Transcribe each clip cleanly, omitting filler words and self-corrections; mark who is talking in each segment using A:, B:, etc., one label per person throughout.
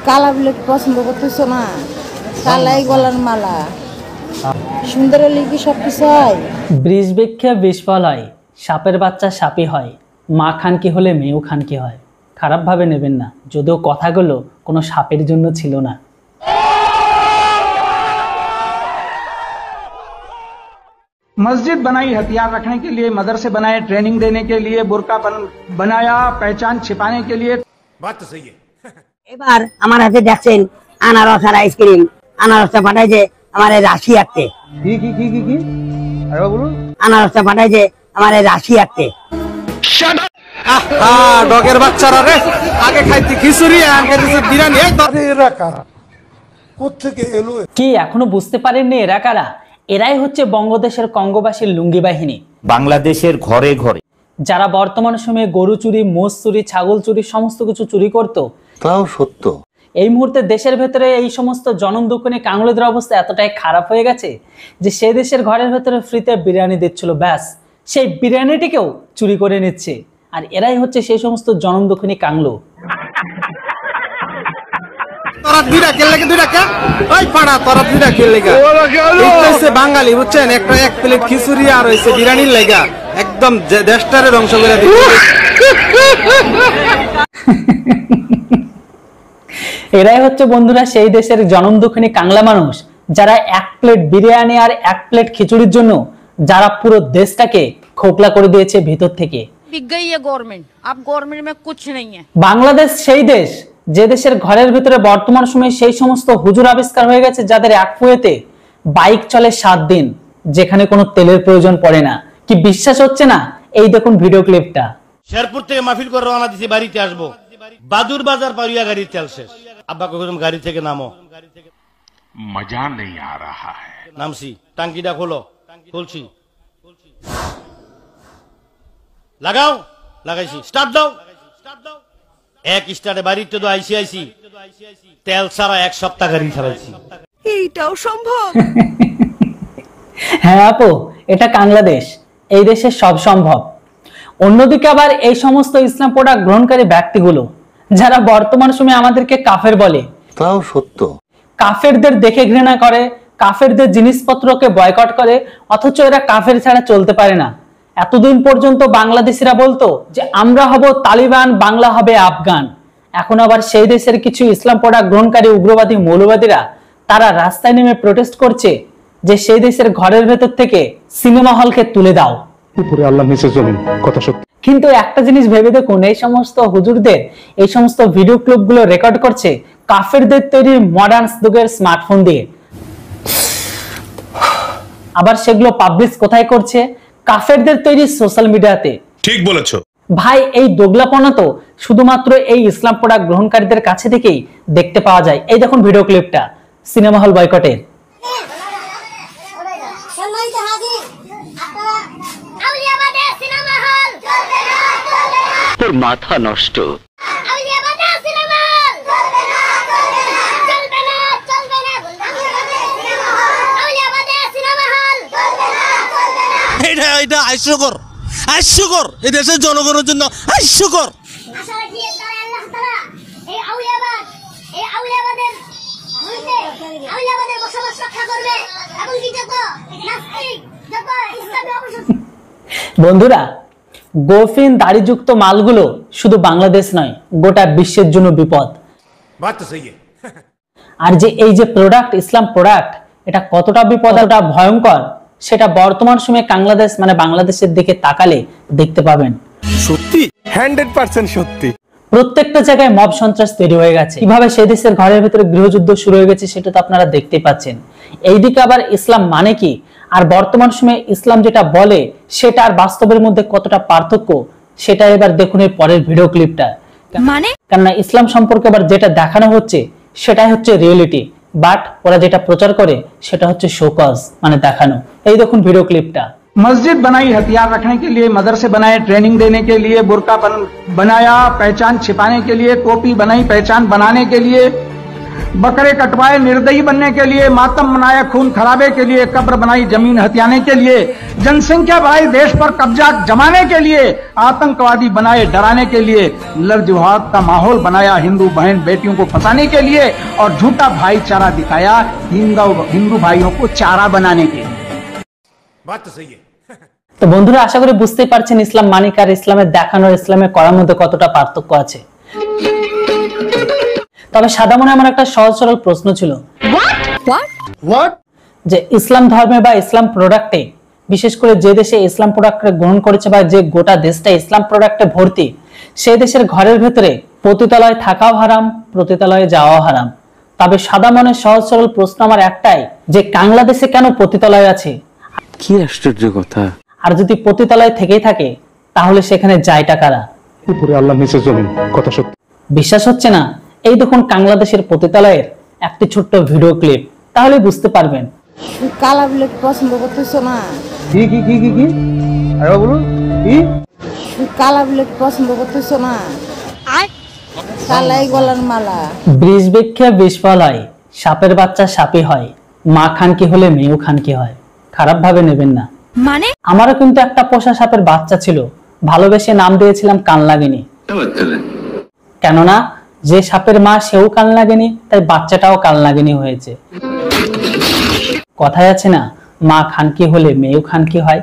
A: কালা ব্লেড পছন্দ করতেছো না? কালাই গলার মালা সুন্দর হলে কি সব কিছু হয়?
B: বৃষ বৃক্ষে বিষ ফল হয়, সাপের বাচ্চা সাপই হয়, মা খানকি হলে মেয়েও খানকি হয়। খারাপভাবে নেবেন না, যদিও কথাগুলো কোনো সাপের জন্য ছিল না।
C: मस्जिद बनाई हथियार रखने के लिए, मदरसे बनाए ट्रेनिंग देने के लिए, बुर्का बनाया पहचान छिपाने के लिए।
D: बात तो सही है।
E: এবার আমার হাতে দেখছেন আনারস আর আইসক্রিম। আনারসটা পাঠাইছে আমার রাশিয়াতে।
C: কি কি কি কি কি আরে বলুন।
E: আনারসটা পাঠাইছে আমার রাশিয়াতে।
D: ডগের বাচ্চারা রে, আগে খাইতে খিচুড়ি আর খাইতে বিরিয়ানি। আরে এরা কারা, কোত্থেকে এলো?
B: কি এখনো বুঝতে পারেননি এরা কারা? এরাই হচ্ছে বঙ্গদেশের কঙ্গোবাসীর লুঙ্গি বাহিনী।
F: বাংলাদেশের ঘরে ঘরে
B: যারা বর্তমান সময়ে গরু চুরি, মোষ চুরি, ছাগল চুরি সমস্ত কিছু চুরি করত।
F: তাও সত্য।
B: এই মুহূর্তে দেশের ভেতরে এই সমস্ত জনম দুঃখনী কাঙলুদের অবস্থা এতটাই খারাপ হয়ে গেছে যে সে দেশের ঘরের ভেতরে ফ্রিতে বিরিয়ানি দিচ্ছিল, ব্যাস সেই বিরিয়ানিটিকেও চুরি করে নিচ্ছে। আর এরাই হচ্ছে সেই সমস্ত জনম দুঃখনী কাঙলু।
D: তোরা দুইটা খেললে কি দুইটা কে? ওই পাড়া তোরা দুইটা খেললে কি? এইটাইছে বাঙালি বুঝছেন, একটা এক প্লেট খিচুড়ি আর হইছে বিরিয়ানির লাগা একদম দেশটারে ধ্বংস করে দিচ্ছে।
B: এরাই হচ্ছে বন্ধুরা সেই দেশের জনম দুঃখিনী কাংলা মানুষ, যারা এক প্লেট বিরিয়ানি আর এক প্লেট খিচুড়ির জন্য যারা পুরো দেশটাকে খোকলা করে দিয়েছে ভিতর থেকে। বাংলাদেশ সেই দেশ যে দেশের ঘরের ভিতরে বর্তমান সময়ে সেই সমস্ত হুজুর আবিষ্কার হয়ে গেছে যাদের এক ফুয়েতে বাইক চলে 7 দিন, যেখানে কোনো তেলের প্রয়োজন পড়ে না। কি বিশ্বাস হচ্ছে না? এই দেখুন ভিডিও ক্লিপটা।
G: শেরপুর থেকে মাহফিল করে রওনা দিছি, বাড়িতে আসবো, বাদুর বাজার পারিয়া গাড়ির তেল শেষ। আব্বা কইলাম গাড়ি থেকে নামো,
D: মজা নেই আ রাহা হ্যায়।
G: নামছি, টাঙ্কিটা খোলো, খুলছি, লাগাও, লাগাইছি, স্টার্ট দাও। এক স্টার্টে বাড়িতে তো আইসি তেল ছাড়া 1 সপ্তাহ গাড়ি চালাইছি।
A: এইটাও সম্ভব?
B: হ্যাঁ আপু, এটা বাংলাদেশ, এই দেশে সব সম্ভব। অন্যদিকে আবার এই সমস্ত ইসলাম প্রোডাক্ট গ্রহণকারী ব্যক্তিগুলো যারা বর্তমান সময়ে আমাদেরকে কাফের বলে,
F: তাও সত্য।
B: কাফেরদের দেখে ঘৃণা করে, কাফেরদের জিনিসপত্রকে বয়কট করে, অথচ এরা কাফের ছাড়া চলতে পারে না। এতদিন পর্যন্ত বাংলাদেশিরা বলতো যে আমরা হব তালিবান, বাংলা হবে আফগান। এখন আবার সেই দেশের কিছু ইসলাম প্রোডাক্ট গ্রহণকারী উগ্রবাদী মৌলবাদীরা তারা রাস্তায় নেমে প্রোটেস্ট করছে যে সেই দেশের ঘরের ভেতর থেকে সিনেমা হলকে তুলে দাও। কিন্তু একটা জিনিস ভেবে দেখুন, এই সমস্ত হুজুরদের এই সমস্ত ভিডিও ক্লিপগুলো রেকর্ড করছে কাফেরদের তৈরি মডার্ন যুগের স্মার্টফোন দিয়ে। আবার সেগুলো পাবলিশ কোথায় করছে? কাফেরদের তৈরি সোশ্যাল মিডিয়াতে। ঠিক বলেছো ভাই। এই দোগলাপনা তো শুধুমাত্র এই ইসলাম প্রোডাক্ট গ্রহণকারীদের কাছে থেকেই দেখতে পাওয়া যায়। এই দেখুন ভিডিও ক্লিপটা সিনেমা হল বয়কটের।
F: তোর মাথা নষ্ট।
G: এটা হাস্যকর, হাস্যকর, এই দেশের জনগণের জন্য হাস্যকর।
B: বন্ধুরা, গোফিন দাড়িযুক্ত মালগুলো শুধু বাংলাদেশ নয়, গোটা বিশ্বের জন্য বিপদ। আর যে এই যে প্রোডাক্ট, ইসলাম প্রোডাক্ট, এটা কতটা বিপদ, কতটা ভয়ঙ্কর, সেটা বর্তমান সময়ে বাংলাদেশ মানে বাংলাদেশের দিকে তাকালে দেখতে পাবেন।
D: সত্যি 100% সত্যি।
B: প্রত্যেকটা জায়গায় মব সন্ত্রাস তৈরি হয়ে গেছে। কিভাবে সেই দেশের ঘরের ভিতরে গৃহযুদ্ধ শুরু হয়ে গেছে সেটা তো আপনারা দেখতেই পাচ্ছেন। এইদিকে আবার ইসলাম মানে কি, আর বর্তমান সময়ে ইসলাম যেটা বলে সেটা আর বাস্তবের মধ্যে কতটা পার্থক্য, সেটা এবার দেখুন এই পরের ভিডিও ক্লিপটা। মানে কেননা ইসলাম সম্পর্কে আবার যেটা দেখানো হচ্ছে সেটাই হচ্ছে রিয়েলিটি, বাট ওরা যেটা প্রচার করে সেটা হচ্ছে শোকজ মানে দেখানো। এই দেখুন ভিডিও ক্লিপটা।
C: मस्जिद बनाई हथियार रखने के लिए, मदरसे बनाए ट्रेनिंग देने के लिए, बुर्का बनाया पहचान छिपाने के लिए, टोपी बनाई पहचान बनाने के लिए, बकरे कटवाए निर्दयी बनने के लिए, मातम मनाया खून खराबे के लिए, कब्र बनाई जमीन हथियाने के लिए, जनसंख्या बढ़ाई देश पर कब्जा जमाने के लिए, आतंकवादी बनाए डराने के लिए, लड़जुहाद का माहौल बनाया हिंदू बहन बेटियों को फंसाने के लिए, और झूठा भाईचारा दिखाया हिंदू भाइयों को चारा बनाने के लिए।
G: बात तो सही है।
B: তো বন্ধুরা, আশা করি বুঝতেই পারছেন ইসলাম মানিক আর ইসলামের দেখানো আর ইসলামের করার মধ্যে কতটা পার্থক্য আছে। তবে সাদা মনে আমার একটা সহজ সরল প্রশ্ন ছিল, যে ইসলাম ধর্মে বা ইসলাম প্রোডাক্টে, বিশেষ করে যে দেশে ইসলাম প্রোডাক্ট গ্রহণ করেছে বা যে গোটা দেশটা ইসলাম প্রোডাক্টে ভর্তি, সেই দেশের ঘরের ভেতরে পতিতালয়ে থাকাও হারাম, পতিতালয়ে যাওয়াও হারাম। তবে সাদা মনের সহজ সরল প্রশ্ন আমার একটাই, যে বাংলাদেশে কেন পতিতালয় আছে?
F: কি আশ্চর্য কথা।
B: আর যদি পতিতালয় থেকেই থাকে তাহলে সেখানে যায়টা কারা?
H: উপরে আল্লাহ নিচে জমিন, কথা সত্যি।
B: বিশ্বাস হচ্ছে না? এই দেখুন বাংলাদেশের পতিতালয়ের একটি ছোট্ট ভিডিও ক্লিপ, তাহলে বুঝতে পারবেন।
A: কালা বলে পছন্দ করতেছো না?
H: কি কি কি কি কি আরে বলুন, কি
A: কালা বলে পছন্দ করতেছো না? কালাই গলার মালা।
B: বৃষ বৃক্ষে বিষফল হয়, সাপের বাচ্চা সাপই হয়, মা খানকি হলে মেয়েও খানকি হয়। খারাপ ভাবে নেবেন না। মানে আমারও কিন্তু একটা পোষা সাপের বাচ্চা ছিল, ভালোবেসে নাম দিয়েছিলাম কানলাগিনী। কেননা যে সাপের মা সেও কানলাগিনী, তাই বাচ্চাটাও কানলাগিনী হয়েছে। কথায় আছে না, মা খানকি হলে মেয়েও খানকি হয়।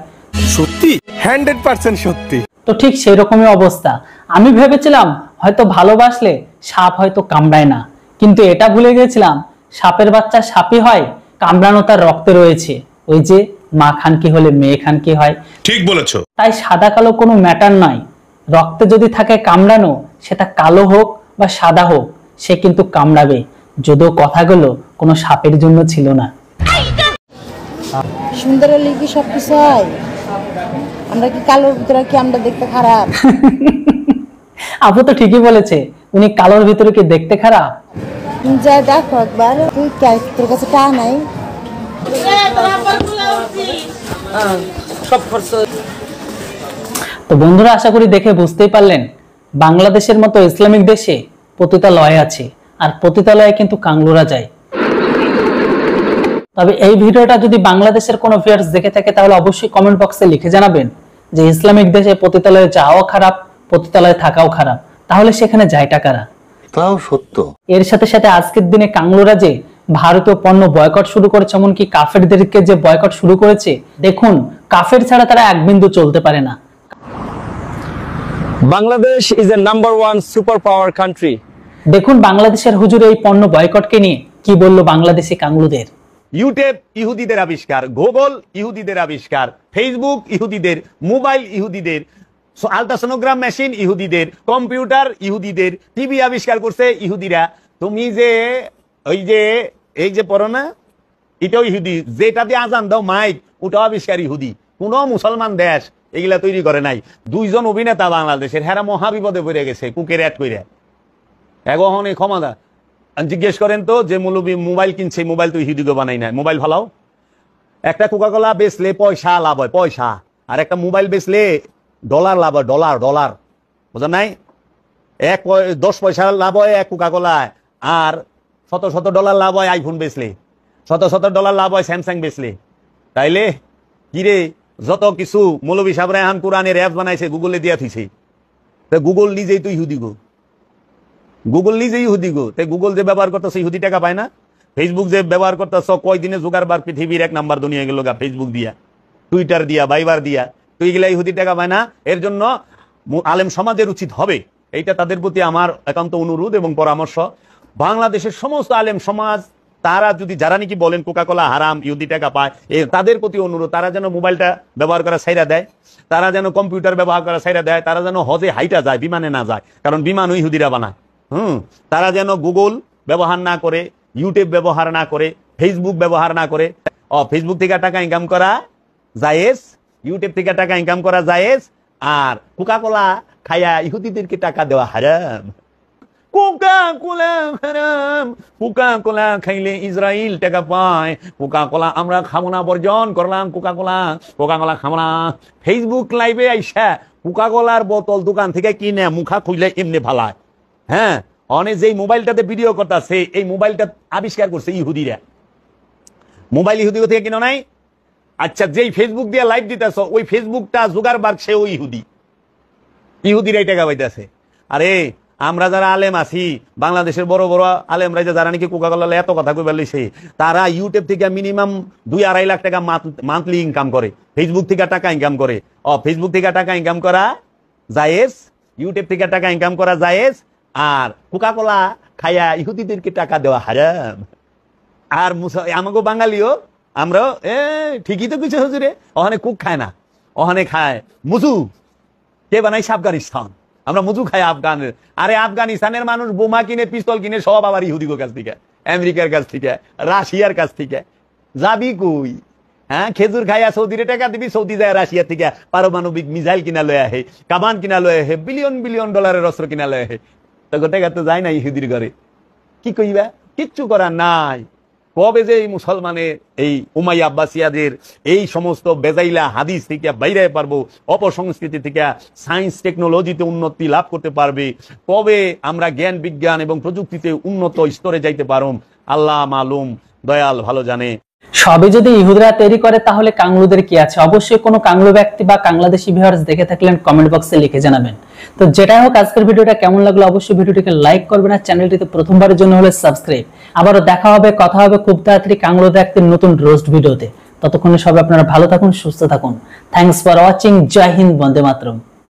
D: সত্যি 100% সত্যি।
B: তো ঠিক সেই রকমই অবস্থা। আমি ভেবেছিলাম হয়তো ভালোবাসলে সাপ হয়তো কামড়ায় না, কিন্তু এটা ভুলে গেছিলাম সাপের বাচ্চা সাপই হয়, কামড়ানো তার রক্তে রয়েছে। ওই যে মা খানকি হলে মেয়ে খানকি হয়। ঠিক বলেছো। তাই সাদা কালো কোনো ম্যাটার নয়, রক্তে যদি থাকে কামড়ানো, সেটা কালো হোক বা সাদা হোক, সে কিন্তু কামড়াবে। যদিও কথাগুলো কোনো সাপের জন্য ছিল না।
A: সুন্দর হলে কি সবকিছু হয়? আমরা কি কালোর ভিতরে কি আমরা দেখতে খারাপ?
B: আপু তো ঠিকই বলেছে, উনি কালোর ভিতরে কি দেখতে খারাপ?
A: যা দেখো একবার, তুই তোর কাছে টা নাই?
B: তো বন্ধুরা, আশা করি দেখে বুঝতেই পারলেন বাংলাদেশের মতো ইসলামিক দেশে পতিতালয় আছে, আর পতিতালয়ে কিন্তু কাংলুরা যায়। তবে এই ভিডিওটা যদি বাংলাদেশের কোনো ভিউয়ার্স দেখে থাকে তাহলে অবশ্যই কমেন্ট বক্সে লিখে জানাবেন যে ইসলামিক দেশে পতিতালয়ে যাওয়াও খারাপ, পতিতালয়ে থাকাও খারাপ, তাহলে সেখানে যায়টা কারা?
F: তাও সত্য।
B: এর সাথে সাথে আজকের দিনে কাংলুরা যে ভারতীয় পণ্য বয়কট শুরু করেছে, এমনকি কাফেরদেরকে যে বয়কট শুরু করেছে, দেখুন কাফের ছাড়া তারা এক বিন্দু চলতে পারে না।
I: Bangladesh is a number 1 super power country.
B: দেখুন বাংলাদেশের হুজুর এই পণ্য বয়কটকে নিয়ে কি বললো বাংলাদেশি কাংলুদের।
G: ইউটিউব ইহুদিদের আবিষ্কার, গুগল ইহুদিদের আবিষ্কার, ফেসবুক ইহুদিদের, মোবাইল ইহুদিদের, আলট্রাসোনোগ্রাম মেশিন ইহুদিদের, কম্পিউটার ইহুদিদের, টিভি আবিষ্কার করছে ইহুদিরা। তুমি যে ওই যে এই যে পড়ো না, এটাও ইহুদি। যেটা দিয়ে আজান দাও মাইক, ওটাও আবিষ্কার ইহুদি। কোন মুসলমান দেশ এগুলা তৈরি করে নাই। দুইজন অভিনেতা বাংলাদেশের, হেরা মহাবিপদে পড়ে গেছে কুকের অ্যাড কইরা। এখন এই ক্ষমতা জিজ্ঞেস করেন তো, যে মৌলবী মোবাইল কিনছে, মোবাইল তো ইহুদিকে বানাই না। মোবাইল ভালাও, একটা কোকাকোলা বেচলে পয়সা লাভ হয়, পয়সা। আর একটা মোবাইল বেচলে ডলার লাভ হয়, ডলার ডলার। বুঝলেন নাই? 10 পয়সা লাভ হয় এক কোকাকোলায়, আর শত ডলার লাভ হয় আইফোন বেচলে, শত ডলার লাভ হয় স্যামসাং বেচলে। তাইলে কিরে, যত কিছু মৌলবী সাহেবরা এখন কোরআনের অ্যাপ বানাইছে, গুগলে দিয়া থইছে। গুগল নিজেই তো ইহুদি গো, গুগল নিজেই ইহুদি গো। তাই গুগল যে ব্যবহার করতেছে ইহুদি টাকা পায় না? ফেসবুক যে ব্যবহার করতেছ, কয়দিনে জোগাড়বার পৃথিবীর 1 নাম্বার দুনিয়া গেল গা, ফেসবুক দিয়া, টুইটার দিয়া, ভাইবার দিয়া। তো এগুলা ইহুদি টাকা পায় না। এর জন্য আলেম সমাজের উচিত হবে, এইটা তাদের প্রতি আমার একান্ত অনুরোধ এবং পরামর্শ, বাংলাদেশের সমস্ত আলেম সমাজ, তারা যদি, যারা নাকি বলেন কোকাকোলা হারাম, ইহুদি টাকা পায়, তাদের প্রতি অনুরোধ, তারা যেন মোবাইলটা ব্যবহার করা ছাইরা দেয়, তারা যেন কম্পিউটার ব্যবহার করা ছাইরা দেয়, তারা যেন হজে হাইটা যায়, বিমানে না যায়, কারণ বিমানও ইহুদিরা বানায়। তারা যেন গুগল ব্যবহার না করে, ইউটিউব ব্যবহার না করে, ফেসবুক ব্যবহার না করে। ফেসবুক থেকে টাকা ইনকাম করা জায়েজ, ইউটিউব থেকে টাকা ইনকাম করা জায়েজ, আর কোকাকোলা খায়া ইহুদিদেরকে টাকা দেওয়া হারাম। কোকাকোলা হারাম, কোকাকোলা খাইলে ইসরায়েল টাকা পায়, কোকাকোলা আমরা খাবো না, বর্জন করলাম কোকাকোলা, কোকাকোলা খাবো না। ফেসবুক লাইভে আইসা কোকাকোলার বোতল দোকান থেকে কিনে মুখা খুইলে এমনি ভালায়। হ্যাঁ, অনে যেই মোবাইলটাতে ভিডিও করতেছে এই মোবাইলটা আবিষ্কার করছে ইহুদিরা। মোবাইল ইহুদি থেকে কিনো নাই? আচ্ছা, যেই ফেসবুক দিয়ে লাইভ দিতেছ ওই ফেসবুকটা জুগারবার্গ সেও ইহুদি, ইহুদিরাই টাকা পাইতেছে। আরে আমরা যারা আলেম আছি, বাংলাদেশের বড় বড় আলেমরা যারা নাকি কোকাকোলা এত কথা কই বলছে, তারা ইউটিউব থেকে মিনিমাম 2-2.5 লাখ টাকা মান্থলি ইনকাম করে, ফেসবুক থেকে টাকা ইনকাম করে। ফেসবুক থেকে টাকা ইনকাম করা জায়েজ, ইউটিউব থেকে টাকা ইনকাম করা জায়েজ, আর কোকাকোলা খায়া ইহুদিদেরকে টাকা দেওয়া হারাম। আর আমাকে বাঙালিও আমরাও ঠিকই তো কিছু হুজুরে, ওখানে কুক খায় না, ওখানে খায় মুজু। কে বানাইছে? আফগানিস্তান। আমরা মুজু খাই আফগানের। আরে আফগানিস্তানের মানুষ বোমা কিনে, পিস্তল কিনে সব আবার ইহুদির কাছ থেকে, আমেরিকার কাছ থেকে, রাশিয়ার কাছ থেকে। যাবি কই? হ্যাঁ, খেজুর খাইয়া সৌদিরে টাকা দিবি, সৌদি যায় রাশিয়া থেকে পারমাণবিক মিসাইল কিনা লয়ে আহে, কামান কিনা লয়ে আহে, বিলিয়ন বিলিয়ন ডলারের অস্ত্র কিনা লয়ে আহে। তো টাকা তো যায় না ইহুদির ঘরে। কি কইবা? কিচ্ছু করার নাই। কবে যে এই মুসলমানের এই উমাইয়া আব্বাসিয়াদের এই সমস্ত বেজাইলা হাদিস থেকে বাইরে পারবো, অপসংস্কৃতি থেকে সায়েন্স টেকনোলজিতে উন্নতি লাভ করতে পারবে, কবে আমরা জ্ঞান বিজ্ঞান এবং প্রযুক্তিতে উন্নত স্তরে যাইতে পারম, আল্লাহ মালুম, দয়াল ভালো জানে।
B: সবে যদি ইহুদিরা তৈরি করে তাহলে কাংলুদের কি আছে? অবশ্যই কোনো কাংলু ব্যক্তি বা বাংলাদেশি ভিউয়ার্স দেখে থাকলেন কমেন্ট বক্সে লিখে জানাবেন। তো যেটাই হোক, আজকের ভিডিওটা কেমন লাগলো অবশ্যই ভিডিওটিকে লাইক করবেন, আর চ্যানেলটিতে প্রথমবারের জন্য হলে সাবস্ক্রাইব। আবারও দেখা হবে, কথা হবে খুব তাড়াতাড়ি কাংলুদের একটি নতুন রোস্ট ভিডিওতে। ততক্ষণে সবাই আপনারা ভালো থাকুন, সুস্থ থাকুন। Thanks for watching. জয় হিন্দ, বন্দে মাতরম।